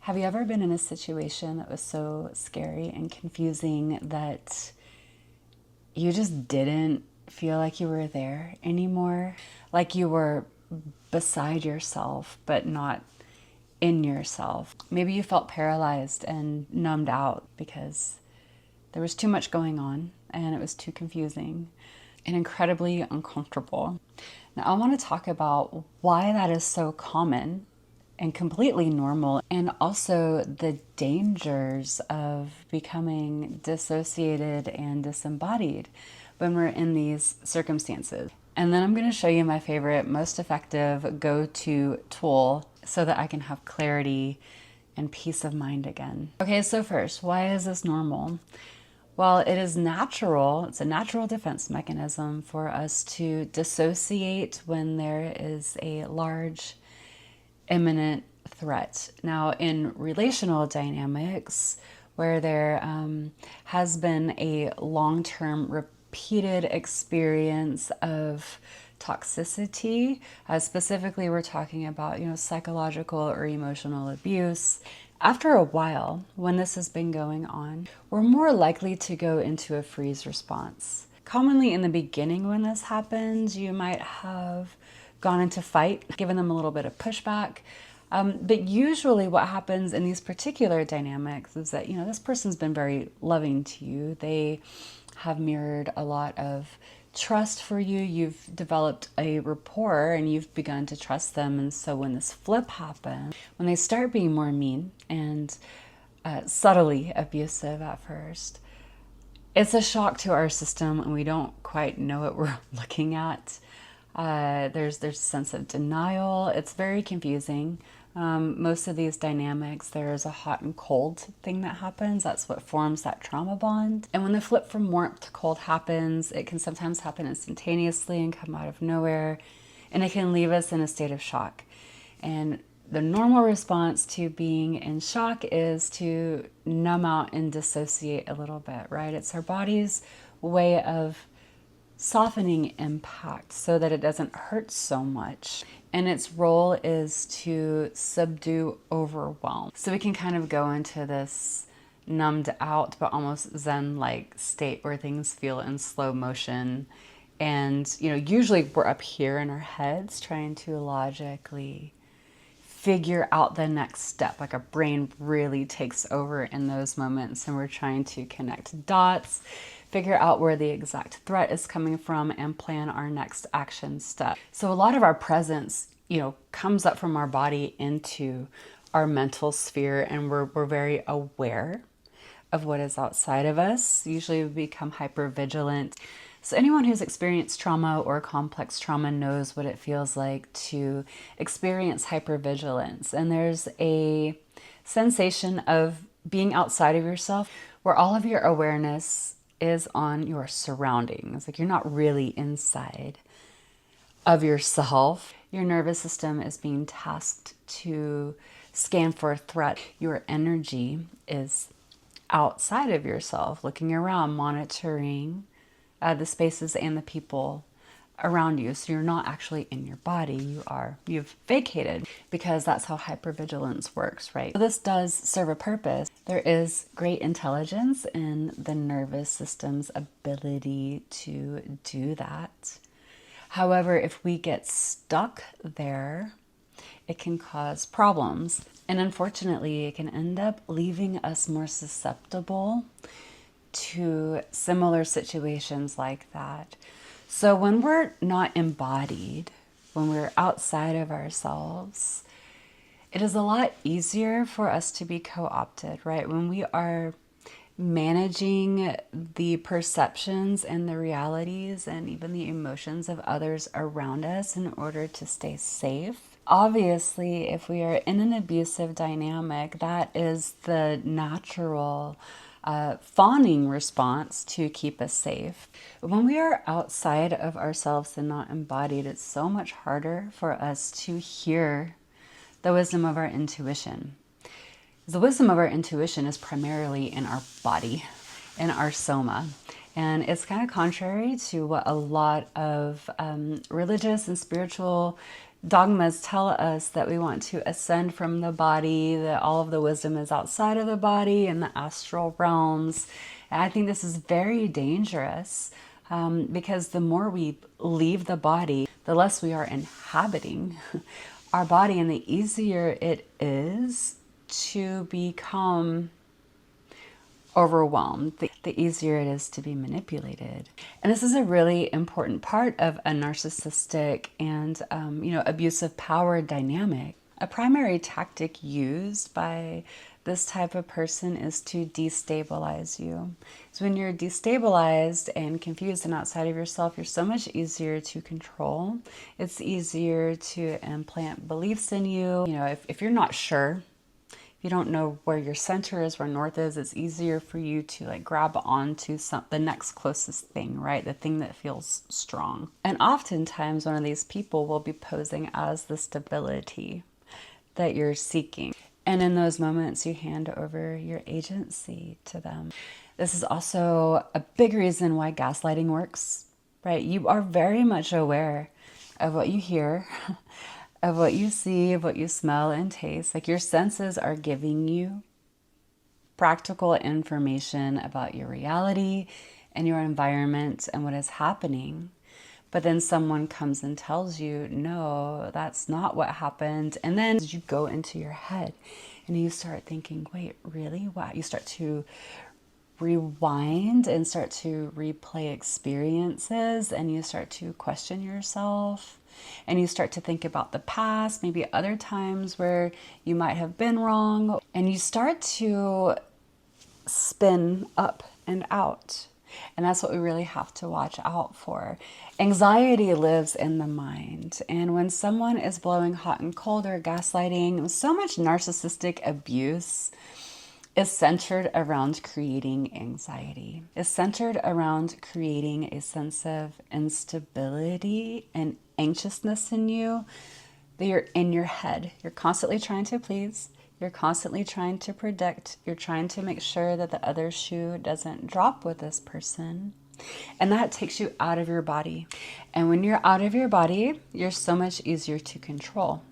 Have you ever been in a situation that was so scary and confusing that you just didn't feel like you were there anymore? Like you were beside yourself, but not in yourself. Maybe you felt paralyzed and numbed out because there was too much going on and it was too confusing and incredibly uncomfortable. Now, I want to talk about why that is so common and completely normal, and also the dangers of becoming dissociated and disembodied when we're in these circumstances. And then I'm going to show you my favorite, most effective go-to tool so that I can have clarity and peace of mind again. Okay, so first, why is this normal? Well, it is natural. It's a natural defense mechanism for us to dissociate when there is a large imminent threat. Now, in relational dynamics, where there has been a long-term repeated experience of toxicity, specifically we're talking about, psychological or emotional abuse. After a while, when this has been going on, we're more likely to go into a freeze response. Commonly in the beginning when this happens, you might have gone into fight, given them a little bit of pushback. But usually what happens in these particular dynamics is that, this person's been very loving to you. They have mirrored a lot of trust for you. You've developed a rapport and you've begun to trust them. And so when this flip happens, when they start being more mean and subtly abusive at first, it's a shock to our system and we don't quite know what we're looking at. There's a sense of denial. It's very confusing. Most of these dynamics, there's a hot and cold thing that happens. That's what forms that trauma bond. And when the flip from warmth to cold happens, it can sometimes happen instantaneously and come out of nowhere. And it can leave us in a state of shock. And the normal response to being in shock is to numb out and dissociate a little bit, right? It's our body's way of softening impact so that it doesn't hurt so much. And its role is to subdue overwhelm. So we can kind of go into this numbed out but almost zen-like state where things feel in slow motion. And, usually we're up here in our heads trying to logically figure out the next step. Like our brain really takes over in those moments and we're trying to connect dots, figure out where the exact threat is coming from, and plan our next action step. So a lot of our presence, comes up from our body into our mental sphere, and we're very aware of what is outside of us. Usually we become hyper vigilant. So anyone who's experienced trauma or complex trauma knows what it feels like to experience hypervigilance. And there's a sensation of being outside of yourself where all of your awareness is on your surroundings. Like you're not really inside of yourself. Your nervous system is being tasked to scan for a threat. Your energy is outside of yourself, looking around, monitoring the spaces and the people around you. So you're not actually in your body, you've vacated, because that's how hypervigilance works, right? So this does serve a purpose. There is great intelligence in the nervous system's ability to do that. However, if we get stuck there, it can cause problems. And unfortunately, it can end up leaving us more susceptible to similar situations like that. So when we're not embodied, when we're outside of ourselves, it is a lot easier for us to be co-opted, right? When we are managing the perceptions and the realities and even the emotions of others around us in order to stay safe. Obviously, if we are in an abusive dynamic, that is the natural fawning response to keep us safe. When we are outside of ourselves and not embodied, it's so much harder for us to hear the wisdom of our intuition. The wisdom of our intuition is primarily in our body, in our soma. And it's kind of contrary to what a lot of religious and spiritual Dogmas tell us that we want to ascend from the body, that all of the wisdom is outside of the body and the astral realms. And I think this is very dangerous because the more we leave the body, the less we are inhabiting our body, and the easier it is to become overwhelmed, the easier it is to be manipulated. And this is a really important part of a narcissistic and abusive power dynamic. A primary tactic used by this type of person is to destabilize you. So when you're destabilized and confused and outside of yourself, you're so much easier to control. It's easier to implant beliefs in you. You know, if you're not sure, you don't know where your center is, where north is, it's easier for you to like grab onto the next closest thing, right? The thing that feels strong. And oftentimes one of these people will be posing as the stability that you're seeking. And in those moments, you hand over your agency to them. This is also a big reason why gaslighting works, right? You are very much aware of what you hear, of what you see, of what you smell and taste. Like your senses are giving you practical information about your reality and your environment and what is happening. But then someone comes and tells you, no, that's not what happened. And then you go into your head and you start thinking, wait, really? Wow. You start to rewind and start to replay experiences, and you start to question yourself, and you start to think about the past, maybe other times where you might have been wrong, and you start to spin up and out. And that's what we really have to watch out for. Anxiety lives in the mind. And when someone is blowing hot and cold or gaslighting, so much narcissistic abuse is centered around creating anxiety. It's centered around creating a sense of instability and anxiousness in you, that you're in your head. You're constantly trying to please. You're constantly trying to predict. You're trying to make sure that the other shoe doesn't drop with this person. And that takes you out of your body. And when you're out of your body, you're so much easier to control.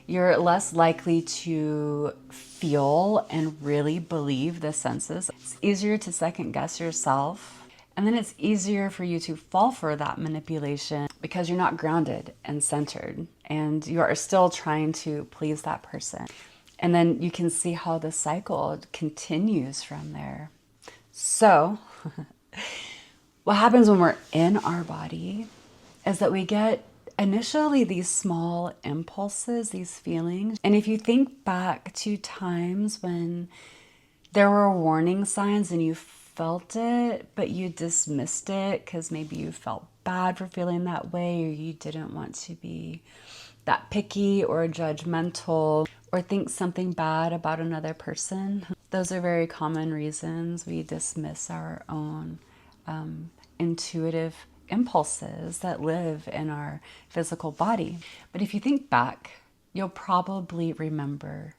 You're less likely to feel and really believe the senses. It's easier to second guess yourself. And then it's easier for you to fall for that manipulation because you're not grounded and centered. And you are still trying to please that person. And then you can see how the cycle continues from there. So what happens when we're in our body is that we get initially these small impulses, these feelings. And if you think back to times when there were warning signs and you felt it, but you dismissed it because maybe you felt bad for feeling that way, or you didn't want to be that picky or judgmental or think something bad about another person. Those are very common reasons we dismiss our own intuitive impulses that live in our physical body. But if you think back, you'll probably remember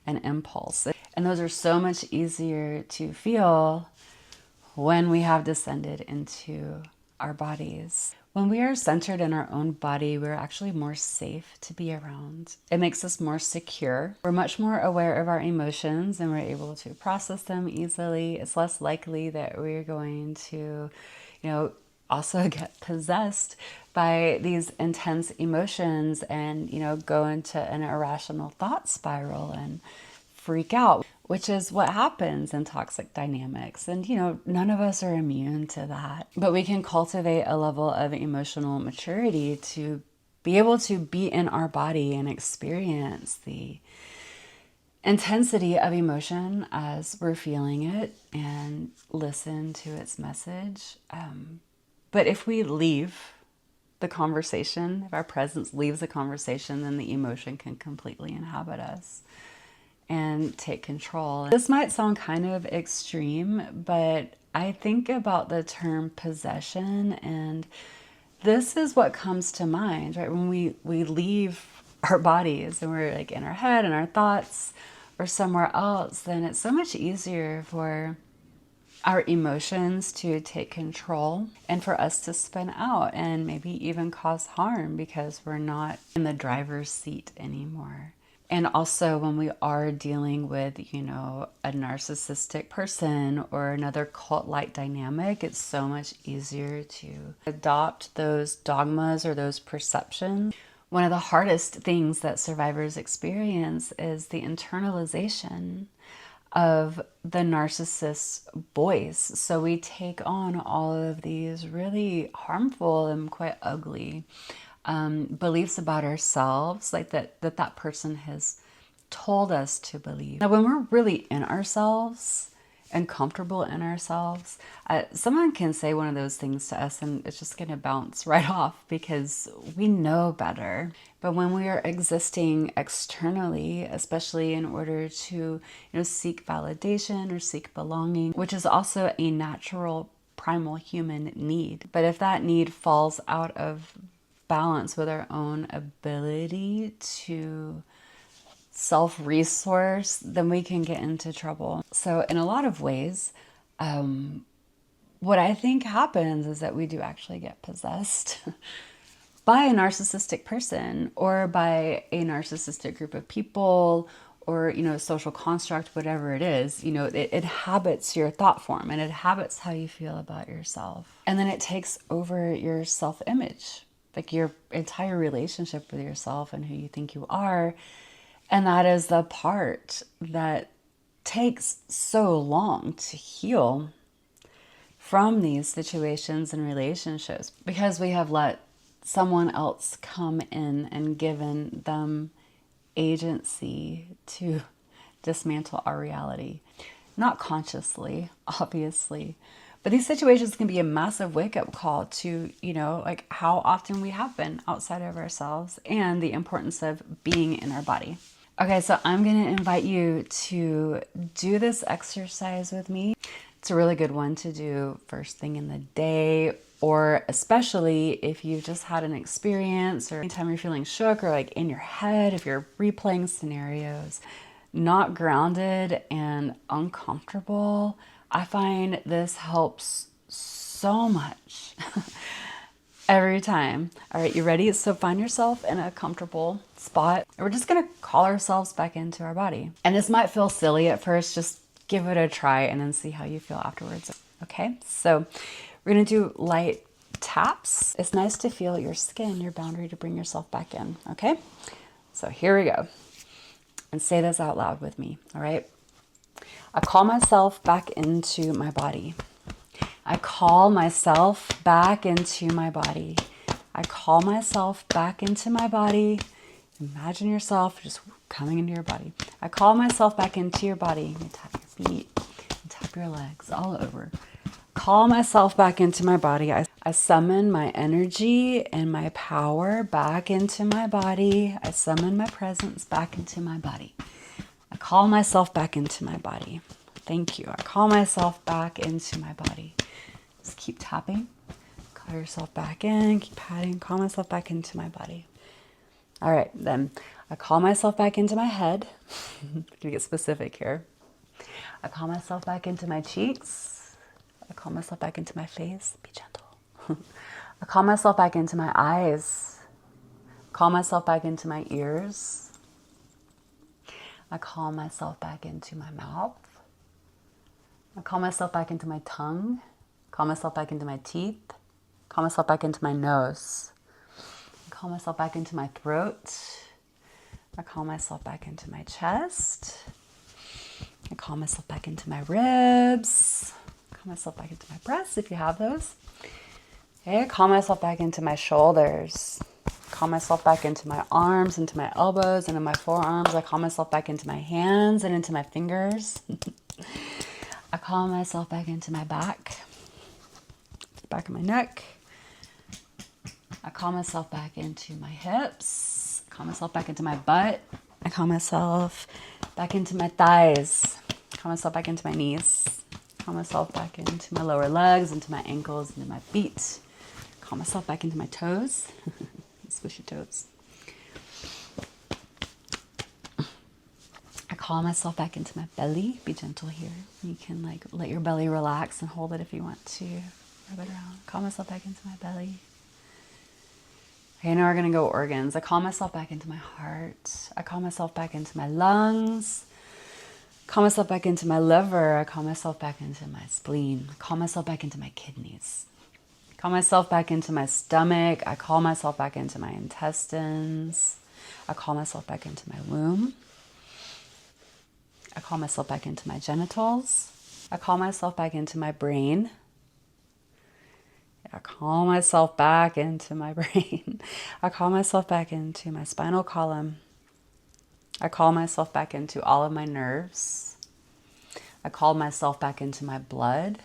an impulse. And those are so much easier to feel when we have descended into our bodies. When we are centered in our own body, we're actually more safe to be around. It makes us more secure. We're much more aware of our emotions and we're able to process them easily. It's less likely that we're going to, also get possessed by these intense emotions and, go into an irrational thought spiral and freak out, which is what happens in toxic dynamics. And, none of us are immune to that. But we can cultivate a level of emotional maturity to be able to be in our body and experience the intensity of emotion as we're feeling it and listen to its message. But if we leave the conversation, if our presence leaves the conversation, then the emotion can completely inhabit us and take control. This might sound kind of extreme, but I think about the term possession, and this is what comes to mind, right? When we leave our bodies and we're like in our head and our thoughts or somewhere else, then it's so much easier for our emotions to take control and for us to spin out and maybe even cause harm because we're not in the driver's seat anymore. And also when we are dealing with, you know, a narcissistic person or another cult-like dynamic, it's so much easier to adopt those dogmas or those perceptions. One of the hardest things that survivors experience is the internalization of the narcissist's voice. So we take on all of these really harmful and quite ugly beliefs about ourselves, like that person has told us to believe. Now, when we're really in ourselves and comfortable in ourselves, someone can say one of those things to us and it's just going to bounce right off because we know better. But when we are existing externally, especially in order to, you know, seek validation or seek belonging, which is also a natural primal human need. But if that need falls out of balance with our own ability to self-resource, then we can get into trouble. So in a lot of ways, what I think happens is that we do actually get possessed by a narcissistic person or by a narcissistic group of people or, you know, social construct, whatever it is. You know, it inhabits your thought form and it inhabits how you feel about yourself. And then it takes over your self-image, like your entire relationship with yourself and who you think you are. And that is the part that takes so long to heal from these situations and relationships because we have let someone else come in and given them agency to dismantle our reality. Not consciously, obviously, but these situations can be a massive wake-up call to, you know, like how often we have been outside of ourselves and the importance of being in our body. Okay, so I'm going to invite you to do this exercise with me. It's a really good one to do first thing in the day, or especially if you've just had an experience or anytime you're feeling shook or like in your head, if you're replaying scenarios, not grounded and uncomfortable. I find this helps so much every time. All right, you ready? So find yourself in a comfortable spot. We're just gonna call ourselves back into our body. And this might feel silly at first, just give it a try and then see how you feel afterwards. Okay, so we're gonna do light taps. It's nice to feel your skin, your boundary to bring yourself back in, okay? So here we go. And say this out loud with me, all right? I call myself back into my body. I call myself back into my body. I call myself back into my body. Imagine yourself just coming into your body. I call myself back into your body. You tap your feet, you tap your legs all over. Call myself back into my body. I summon my energy and my power back into my body. I summon my presence back into my body. I call myself back into my body. Thank you. I call myself back into my body. Just keep tapping. Call yourself back in. Keep patting. Call myself back into my body. All right, then I call myself back into my head. I'm gonna get specific here. I call myself back into my cheeks. I call myself back into my face. Be gentle. I call myself back into my eyes. I call myself back into my ears. I call myself back into my mouth. I call myself back into my tongue. I call myself back into my teeth. I call myself back into my nose. I call myself back into my throat. I call myself back into my chest. I call myself back into my ribs. I call myself back into my breasts if you have those. Okay, I call myself back into my shoulders. I call myself back into my arms, into my elbows, and in my forearms. I call myself back into my hands and into my fingers. I call myself back into my back, the back of my neck. I call myself back into my hips. I call myself back into my butt. I call myself back into my thighs. I call myself back into my knees. I call myself back into my lower legs, into my ankles, into my feet. I call myself back into my toes. Squishy toes. I call call myself back into my belly. Be gentle here. You can like let your belly relax and hold it if you want to. Rub it around. Call myself back into my belly. Okay, now we're gonna go organs. I call myself back into my heart. I call myself back into my lungs. I call myself back into my liver. I call myself back into my spleen. I call myself back into my kidneys. I call myself back into my stomach. I call myself back into my intestines. I call myself back into my womb. I call myself back into my genitals. I call myself back into my brain. I call myself back into my brain. I call myself back into my spinal column. I call myself back into all of my nerves. I call myself back into my blood.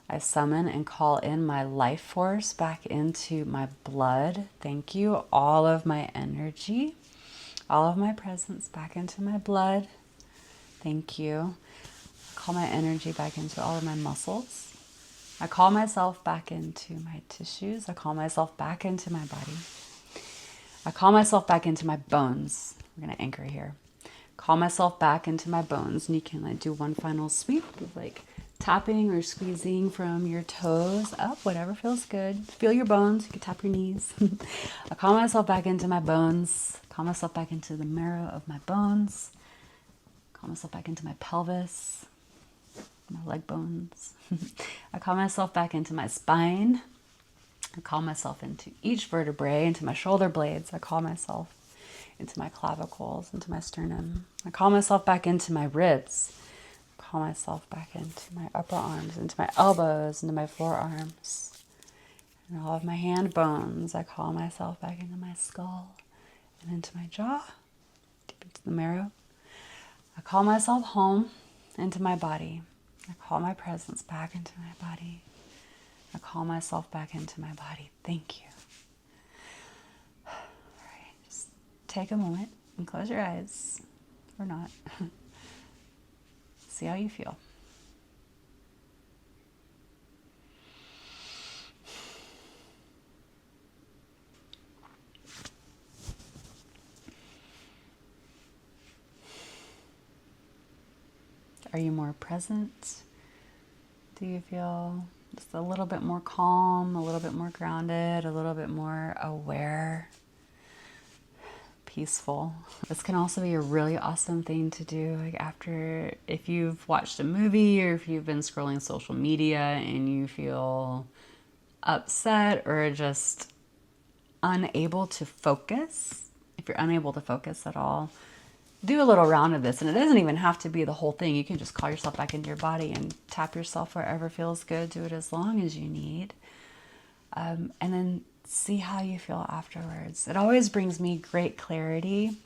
I summon and call in my life force back into my blood. Thank you. All of my energy, all of my presence back into my blood. Thank you. I call my energy back into all of my muscles. I call myself back into my tissues. I call myself back into my body. I call myself back into my bones. We're going to anchor here. Call myself back into my bones. And you can like do one final sweep of like tapping or squeezing from your toes up, whatever feels good. Feel your bones. You can tap your knees. I call myself back into my bones. Call myself back into the marrow of my bones. Call myself back into my pelvis, my leg bones. I call myself back into my spine. I call myself into each vertebrae, into my shoulder blades. I call myself into my clavicles, into my sternum. I call myself back into my ribs. I call myself back into my upper arms, into my elbows, into my forearms, and all of my hand bones. I call myself back into my skull and into my jaw, deep into the marrow. I call myself home into my body. I call my presence back into my body. I call myself back into my body. Thank you. All right, just take a moment and close your eyes, or not. See how you feel. Are you more present? Do you feel just a little bit more calm, a little bit more grounded, a little bit more aware, peaceful? This can also be a really awesome thing to do like after, if you've watched a movie or if you've been scrolling social media and you feel upset or just unable to focus. If you're unable to focus at all, do a little round of this, and it doesn't even have to be the whole thing. You can just call yourself back into your body and tap yourself wherever feels good. Do it as long as you need, and then see how you feel afterwards. It always brings me great clarity.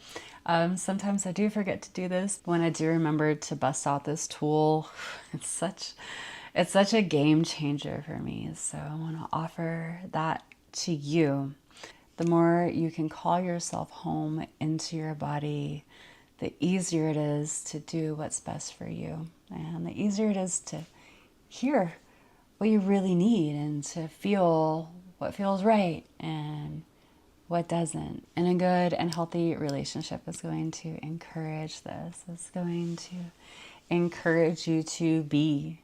Sometimes I do forget to do this. When I do remember to bust out this tool, it's such a game changer for me. So I want to offer that to you. The more you can call yourself home into your body, the easier it is to do what's best for you. And the easier it is to hear what you really need and to feel what feels right and what doesn't. And a good and healthy relationship is going to encourage this. It's going to encourage you to be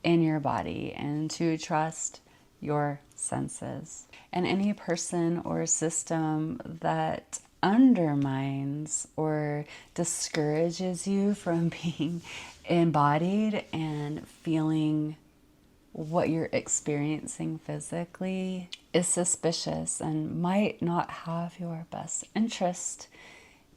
in your body and to trust your senses. And any person or system that undermines or discourages you from being embodied and feeling what you're experiencing physically is suspicious and might not have your best interest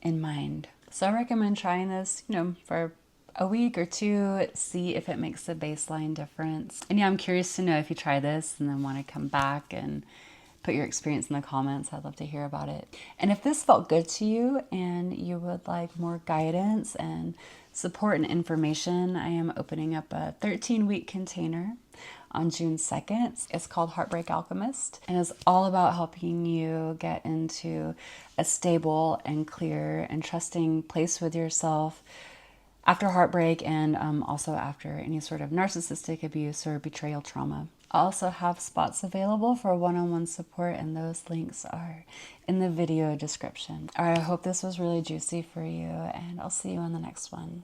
in mind. So I recommend trying this, for a week or two, see if it makes a baseline difference. And yeah, I'm curious to know if you try this and then want to come back and put your experience in the comments. I'd love to hear about it. And if this felt good to you and you would like more guidance and support and information, I am opening up a 13-week container on June 2nd. It's called Heartbreak Alchemist, and it's all about helping you get into a stable and clear and trusting place with yourself after heartbreak, and also after any sort of narcissistic abuse or betrayal trauma. I also have spots available for one-on-one support, and those links are in the video description. All right, I hope this was really juicy for you, and I'll see you on the next one.